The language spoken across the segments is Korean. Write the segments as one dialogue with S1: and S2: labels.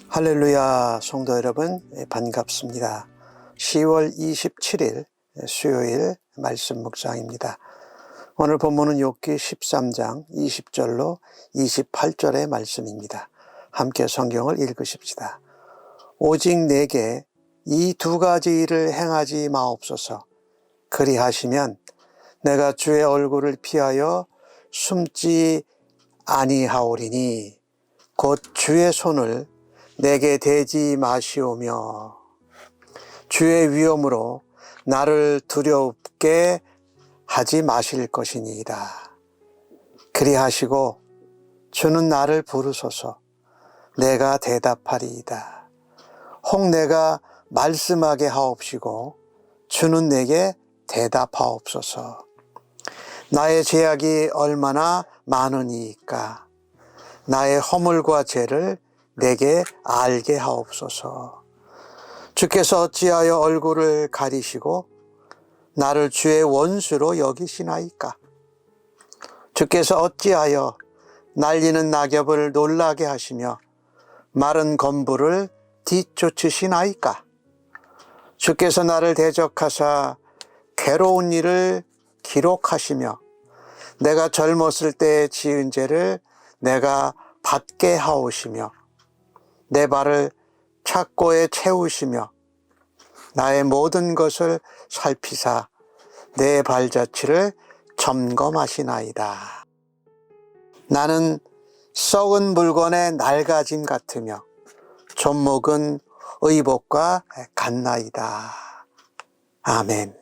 S1: 할렐루야, 성도 여러분, 반갑습니다. 10월 27일 수요일 말씀 묵상입니다. 오늘 본문은 욥기 13장 20절로 28절의 말씀입니다. 함께 성경을 읽으십시다. 오직 내게 이 두 가지 일을 행하지 마옵소서. 그리하시면 내가 주의 얼굴을 피하여 숨지 아니하오리니 곧 주의 손을 내게 대지 마시오며 주의 위엄으로 나를 두렵게 하지 마실 것이니이다. 그리하시고 주는 나를 부르소서. 내가 대답하리이다. 혹 내가 말씀하게 하옵시고 주는 내게 대답하옵소서. 나의 죄악이 얼마나 많으니까 나의 허물과 죄를 내게 알게 하옵소서. 주께서 어찌하여 얼굴을 가리시고 나를 주의 원수로 여기시나이까? 주께서 어찌하여 날리는 낙엽을 놀라게 하시며 마른 건부를 뒤쫓으시나이까? 주께서 나를 대적하사 괴로운 일을 기록하시며 내가 젊었을 때 지은 죄를 내가 받게 하오시며 내 발을 착고에 채우시며 나의 모든 것을 살피사 내 발자취를 점검하시나이다. 나는 썩은 물건의 낡아짐 같으며 존목은 의복과 같나이다. 아멘.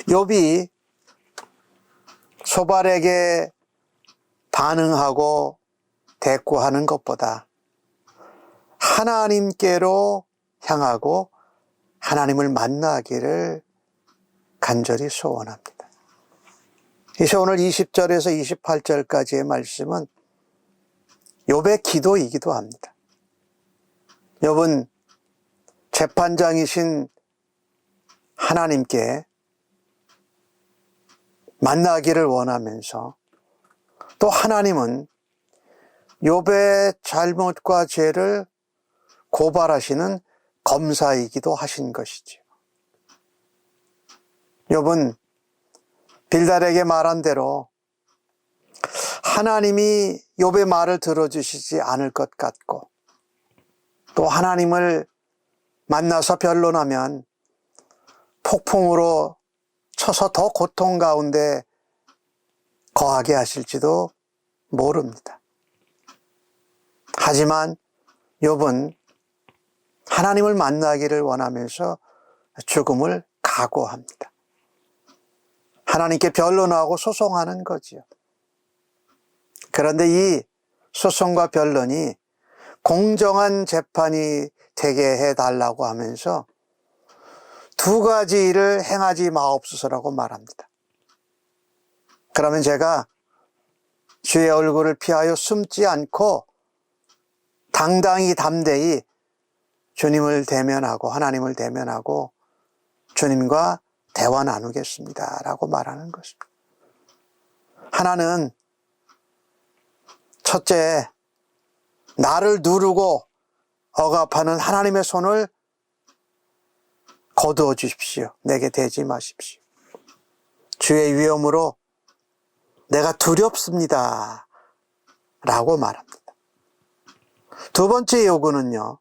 S1: 욥이 소발에게 반응하고 대꾸하는 것보다 하나님께로 향하고 하나님을 만나기를 간절히 소원합니다. 이제 오늘 20절에서 28절까지의 말씀은 욥의 기도이기도 합니다. 욥은 재판장이신 하나님께 만나기를 원하면서 또 하나님은 욥의 잘못과 죄를 고발하시는 검사이기도 하신 것이지요. 욥은 빌달에게 말한 대로 하나님이 욥의 말을 들어주시지 않을 것 같고 또 하나님을 만나서 변론하면 폭풍으로 쳐서 더 고통 가운데 거하게 하실지도 모릅니다. 하지만 욥은 하나님을 만나기를 원하면서 죽음을 각오합니다. 하나님께 변론하고 소송하는 거지요. 그런데 이 소송과 변론이 공정한 재판이 되게 해달라고 하면서 두 가지 일을 행하지 마옵소서라고 말합니다. 그러면 제가 주의 얼굴을 피하여 숨지 않고 당당히 담대히 주님을 대면하고 하나님을 대면하고 주님과 대화 나누겠습니다 라고 말하는 것입니다. 하나는 첫째, 나를 누르고 억압하는 하나님의 손을 거두어 주십시오. 내게 대지 마십시오. 주의 위엄으로 내가 두렵습니다 라고 말합니다. 두 번째 요구는요,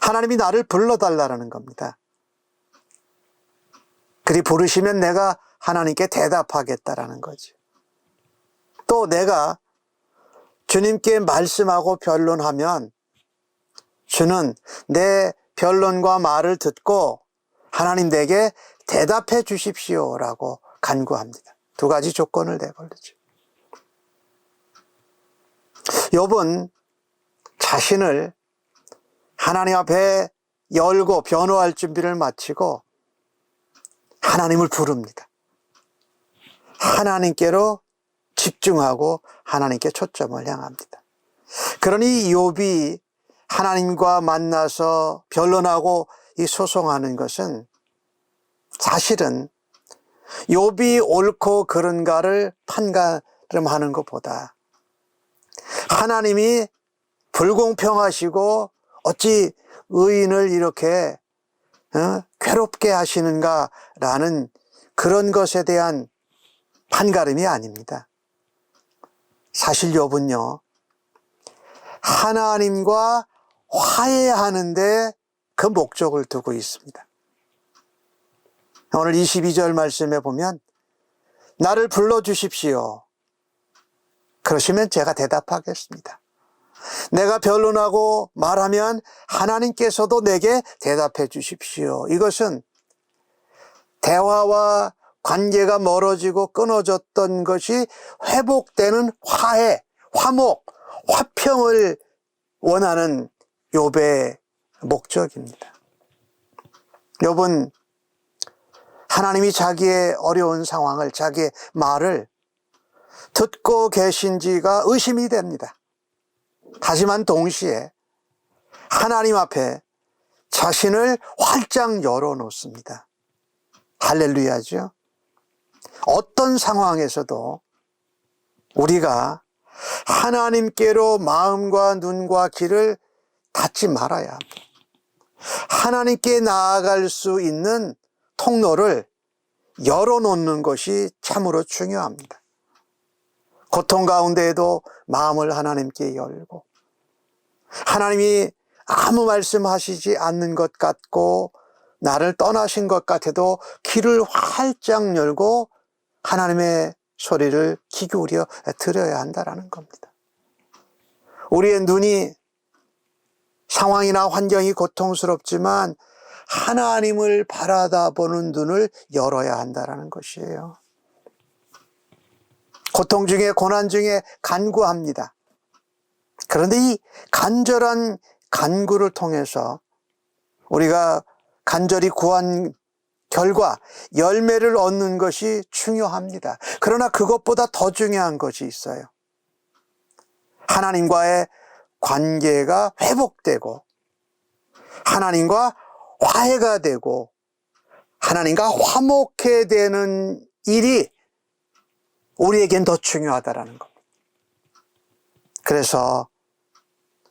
S1: 하나님이 나를 불러달라는 겁니다. 그리 부르시면 내가 하나님께 대답하겠다라는 거죠. 또 내가 주님께 말씀하고 변론하면 주는 내 변론과 말을 듣고 하나님 내게 대답해 주십시오라고 간구합니다. 두 가지 조건을 내걸리죠. 욥은 자신을 하나님 앞에 열고 변호할 준비를 마치고 하나님을 부릅니다. 하나님께로 집중하고 하나님께 초점을 향합니다. 그러니 욥이 하나님과 만나서 변론하고 이 소송하는 것은 사실은 욥이 옳고 그른가를 판가름하는 것보다 하나님이 불공평하시고 어찌 의인을 이렇게 괴롭게 하시는가라는 그런 것에 대한 판가름이 아닙니다. 사실 욥은요, 하나님과 화해하는데 그 목적을 두고 있습니다. 오늘 22절 말씀에 보면 나를 불러주십시오. 그러시면 제가 대답하겠습니다. 내가 변론하고 말하면 하나님께서도 내게 대답해 주십시오. 이것은 대화와 관계가 멀어지고 끊어졌던 것이 회복되는 화해, 화목, 화평을 원하는 욥의 목적입니다. 욥은 하나님이 자기의 어려운 상황을, 자기의 말을 듣고 계신 지가 의심이 됩니다. 하지만 동시에 하나님 앞에 자신을 활짝 열어놓습니다. 할렐루야죠. 어떤 상황에서도 우리가 하나님께로 마음과 눈과 귀를 닫지 말아야 합니다. 하나님께 나아갈 수 있는 통로를 열어놓는 것이 참으로 중요합니다. 고통 가운데에도 마음을 하나님께 열고, 하나님이 아무 말씀하시지 않는 것 같고 나를 떠나신 것 같아도 귀를 활짝 열고 하나님의 소리를 귀 기울여 들어야 한다는 겁니다. 우리의 눈이 상황이나 환경이 고통스럽지만 하나님을 바라다보는 눈을 열어야 한다는 것이에요. 고통 중에, 고난 중에 간구합니다. 그런데 이 간절한 간구를 통해서 우리가 간절히 구한 결과 열매를 얻는 것이 중요합니다. 그러나 그것보다 더 중요한 것이 있어요. 하나님과의 관계가 회복되고 하나님과 화해가 되고 하나님과 화목해 되는 일이 우리에겐 더 중요하다는 겁니다. 그래서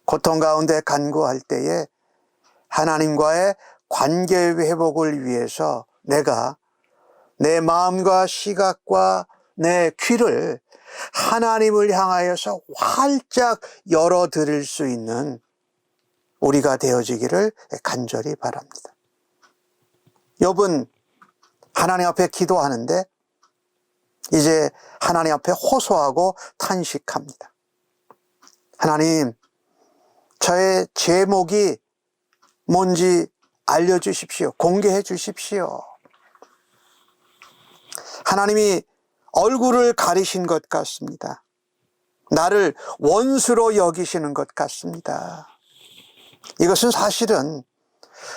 S1: 고통 가운데 간구할 때에 하나님과의 관계 회복을 위해서 내가 내 마음과 시각과 내 귀를 하나님을 향하여서 활짝 열어드릴 수 있는 우리가 되어지기를 간절히 바랍니다. 욥은 하나님 앞에 기도하는데 이제 하나님 앞에 호소하고 탄식합니다. 하나님, 저의 제목이 뭔지 알려주십시오. 공개해 주십시오. 하나님이 얼굴을 가리신 것 같습니다. 나를 원수로 여기시는 것 같습니다. 이것은 사실은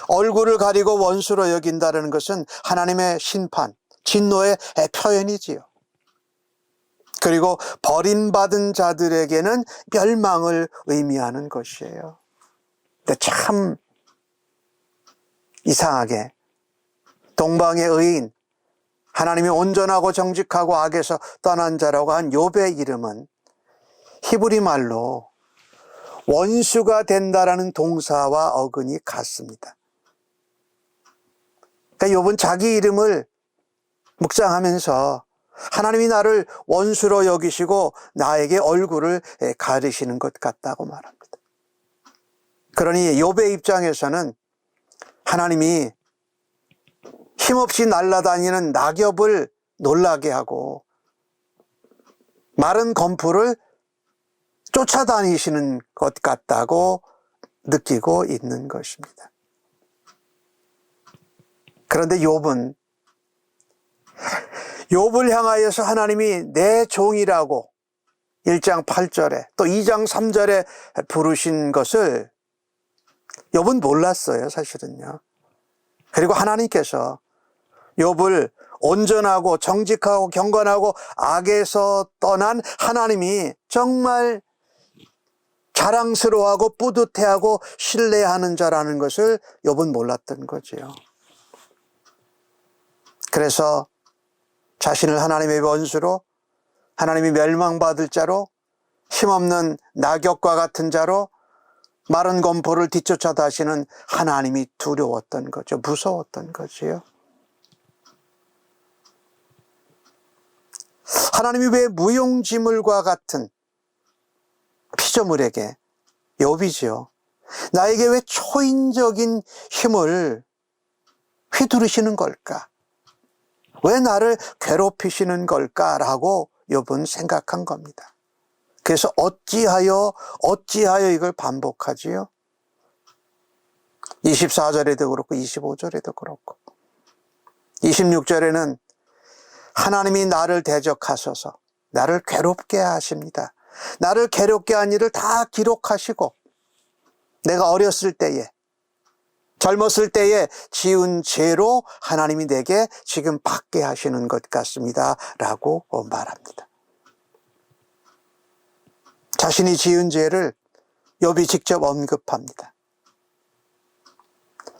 S1: 얼굴을 가리고 원수로 여긴다는 것은 하나님의 심판, 진노의 표현이지요. 그리고 버림받은 자들에게는 멸망을 의미하는 것이에요. 근데 참 이상하게 동방의 의인, 하나님이 온전하고 정직하고 악에서 떠난 자라고 한 욥의 이름은 히브리 말로 원수가 된다라는 동사와 어근이 같습니다. 그러니까 욥은 자기 이름을 묵상하면서 하나님이 나를 원수로 여기시고 나에게 얼굴을 가리시는 것 같다고 말합니다. 그러니 욥의 입장에서는 하나님이 힘없이 날아다니는 낙엽을 놀라게 하고 마른 검풀을 쫓아다니시는 것 같다고 느끼고 있는 것입니다. 그런데 욥은 욥을 향하여서 하나님이 내 종이라고 1장 8절에 또 2장 3절에 부르신 것을 욥은 몰랐어요, 사실은요. 그리고 하나님께서 욥을 온전하고 정직하고 경건하고 악에서 떠난 하나님이 정말 자랑스러워하고 뿌듯해하고 신뢰하는 자라는 것을 욥은 몰랐던 거지요. 그래서 자신을 하나님의 원수로, 하나님이 멸망받을 자로, 힘없는 낙엽과 같은 자로, 마른 검포를 뒤쫓아 다시는 하나님이 두려웠던 거죠. 무서웠던 거지요. 하나님이 왜 무용지물과 같은 피조물에게, 욥이죠, 나에게 왜 초인적인 힘을 휘두르시는 걸까? 왜 나를 괴롭히시는 걸까라고 욥은 생각한 겁니다. 그래서 어찌하여 이걸 반복하지요? 24절에도 그렇고 25절에도 그렇고 26절에는 하나님이 나를 대적하셔서 나를 괴롭게 하십니다. 나를 괴롭게 한 일을 다 기록하시고 내가 어렸을 때에, 젊었을 때에 지은 죄로 하나님이 내게 지금 받게 하시는 것 같습니다 라고 말합니다. 자신이 지은 죄를 욥이 직접 언급합니다.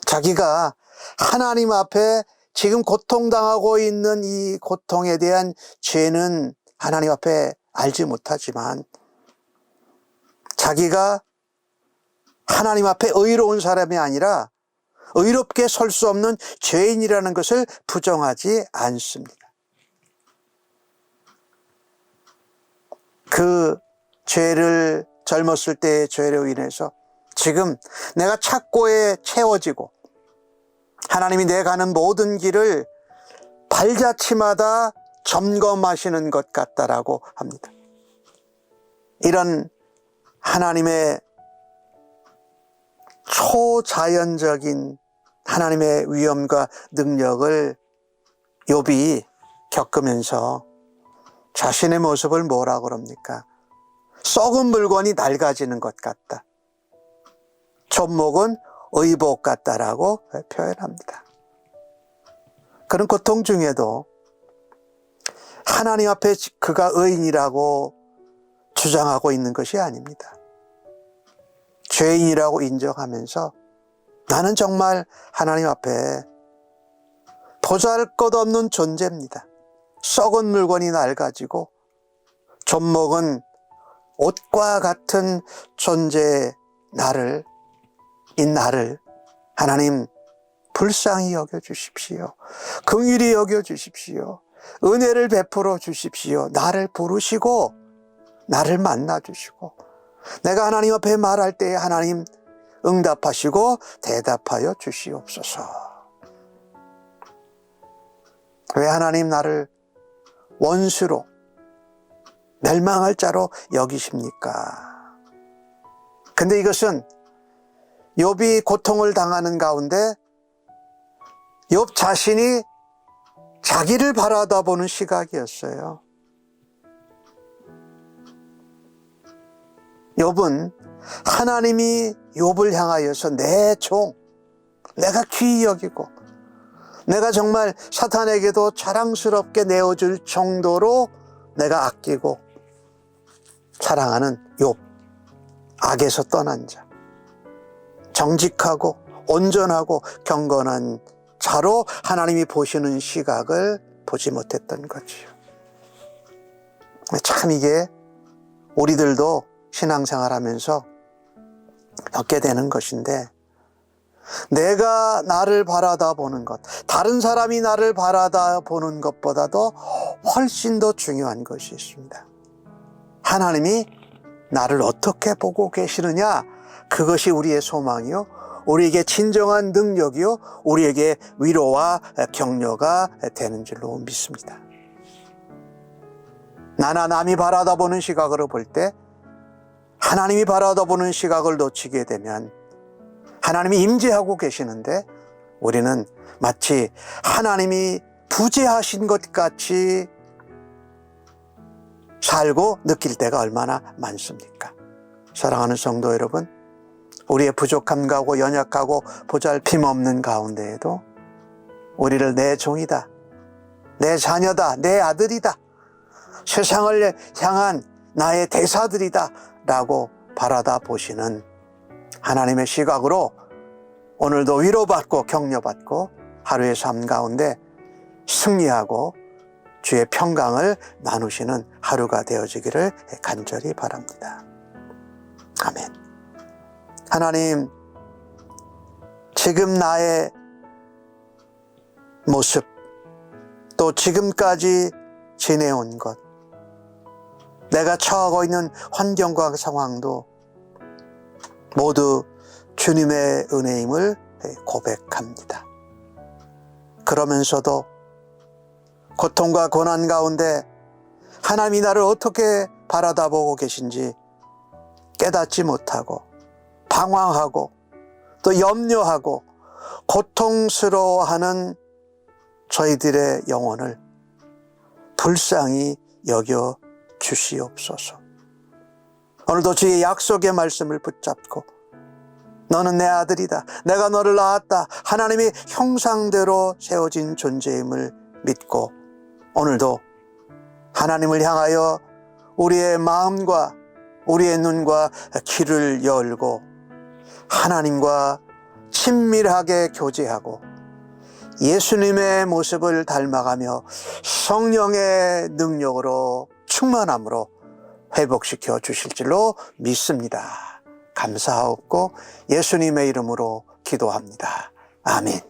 S1: 자기가 하나님 앞에 지금 고통당하고 있는 이 고통에 대한 죄는 하나님 앞에 알지 못하지만 자기가 하나님 앞에 의로운 사람이 아니라 의롭게 설 수 없는 죄인이라는 것을 부정하지 않습니다. 그 죄를, 젊었을 때의 죄로 인해서 지금 내가 착고에 채워지고 하나님이 내 가는 모든 길을 발자취마다 점검하시는 것 같다라고 합니다. 이런 하나님의 초자연적인 하나님의 위엄과 능력을 욥이 겪으면서 자신의 모습을 뭐라 그럽니까? 썩은 물건이 낡아지는 것 같다. 젖먹은 의복 같다라고 표현합니다. 그런 고통 중에도 하나님 앞에 그가 의인이라고 주장하고 있는 것이 아닙니다. 죄인이라고 인정하면서 나는 정말 하나님 앞에 보잘것없는 존재입니다. 썩은 물건이 낡아지고 젖먹은 옷과 같은 존재의 나를 하나님 불쌍히 여겨주십시오. 긍휼히 여겨주십시오. 은혜를 베풀어 주십시오. 나를 부르시고 나를 만나주시고 내가 하나님 앞에 말할 때에 하나님 응답하시고 대답하여 주시옵소서. 왜 하나님 나를 원수로 멸망할 자로 여기십니까? 근데 이것은 욥이 고통을 당하는 가운데 욥 자신이 자기를 바라다보는 시각이었어요. 욥은 하나님이 욥을 향하여서 내 종, 내가 귀히 여기고 내가 정말 사탄에게도 자랑스럽게 내어줄 정도로 내가 아끼고 사랑하는 욥, 악에서 떠난 자, 정직하고 온전하고 경건한 자로 하나님이 보시는 시각을 보지 못했던 거지요. 참 이게 우리들도 신앙생활하면서 겪게 되는 것인데, 내가 나를 바라다 보는 것, 다른 사람이 나를 바라다 보는 것보다도 훨씬 더 중요한 것이 있습니다. 하나님이 나를 어떻게 보고 계시느냐, 그것이 우리의 소망이요, 우리에게 진정한 능력이요, 우리에게 위로와 격려가 되는 줄로 믿습니다. 나나 남이 바라다 보는 시각으로 볼 때 하나님이 바라다 보는 시각을 놓치게 되면 하나님이 임재하고 계시는데 우리는 마치 하나님이 부재하신 것 같이 살고 느낄 때가 얼마나 많습니까? 사랑하는 성도 여러분, 우리의 부족함과 연약하고 보잘핌 없는 가운데에도 우리를 내 종이다, 내 자녀다, 내 아들이다, 세상을 향한 나의 대사들이다 라고 바라다 보시는 하나님의 시각으로 오늘도 위로받고 격려받고 하루의 삶 가운데 승리하고 주의 평강을 나누시는 하루가 되어지기를 간절히 바랍니다. 아멘. 하나님, 지금 나의 모습, 또 지금까지 지내온 것, 내가 처하고 있는 환경과 상황도 모두 주님의 은혜임을 고백합니다. 그러면서도 고통과 고난 가운데 하나님이 나를 어떻게 바라다보고 계신지 깨닫지 못하고 방황하고 또 염려하고 고통스러워하는 저희들의 영혼을 불쌍히 여겨 주시옵소서. 오늘도 주의 약속의 말씀을 붙잡고 너는 내 아들이다, 내가 너를 낳았다, 하나님의 형상대로 세워진 존재임을 믿고 오늘도 하나님을 향하여 우리의 마음과 우리의 눈과 귀를 열고 하나님과 친밀하게 교제하고 예수님의 모습을 닮아가며 성령의 능력으로 충만함으로 회복시켜 주실 줄로 믿습니다. 감사하옵고 예수님의 이름으로 기도합니다. 아멘.